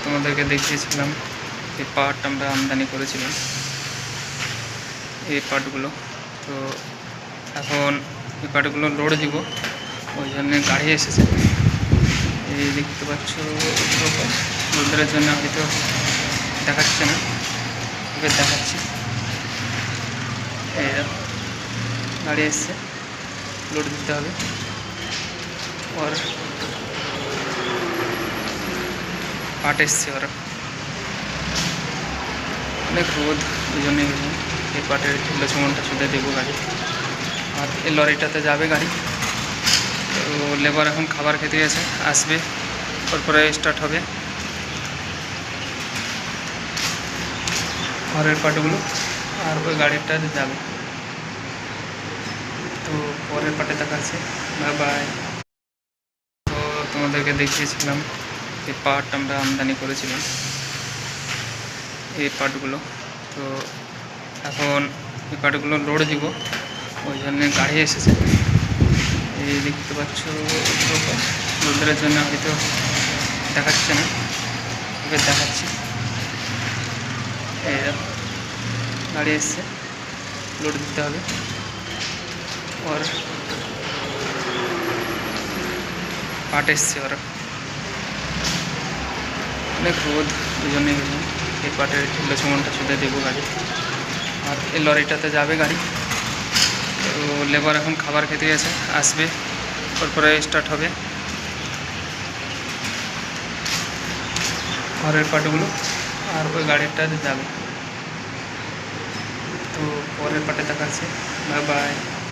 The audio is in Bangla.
তোমাদেরকে দেখিয়েছিলাম এই পার্ট আমরা আমদানি করেছিলাম, এই পার্টগুলো। তো এখন এই পার্টগুলো লোড দিব, ওই জন্যে গাড়ি এসেছে। এই দেখতে পাচ্ছ, রোদ্রের জন্য হয়তো দেখাচ্ছে না, ওকে দেখাচ্ছি। এই গাড়ি এসছে, লোড দিতে হবে। ওর পাট এসছে, ওরা অনেক রোদ, ওই জন্যই এই পাটের লচুমনটা শুধু দেবো গাড়ি। আর এই লরিটাতে যাবে গাড়ি। তো লেবার এখন খাবার খেতে গেছে, আসবে, তারপরে স্টার্ট হবে ঘরের পাটগুলো, আর ওই গাড়িটাতে যাবে। তো পরের পাটে দেখাচ্ছে, বাই বাই। তো তোমাদেরকে দেখিয়েছিলাম এই পাট আমরা আমদানি করেছিলাম, এই পাটগুলো। তো এখন এই পাটগুলো লোড দিব, ওই জন্যে গাড়ি এসেছে। এই দেখতে পাচ্ছ, রোদ্রের জন্য হয়তো দেখাচ্ছে না, ওকে দেখাচ্ছি। এই গাড়ি এসছে, লোড দিতে হবে। ওর পাট এসছে, ওরা অনেক রোদ, ওই জন্যই এই পাটের লচুমনটা শুধু দেবো গাড়ি। আর এই লরিটাতে যাবে গাড়ি। তো লেবার এখন খাবার খেতে গেছে, আসবে, তারপরে স্টার্ট হবে ঘরের পাটগুলো, আর ওই গাড়িটাতে যাবে। তো পরের পাটে দেখাচ্ছে, বাই বাই।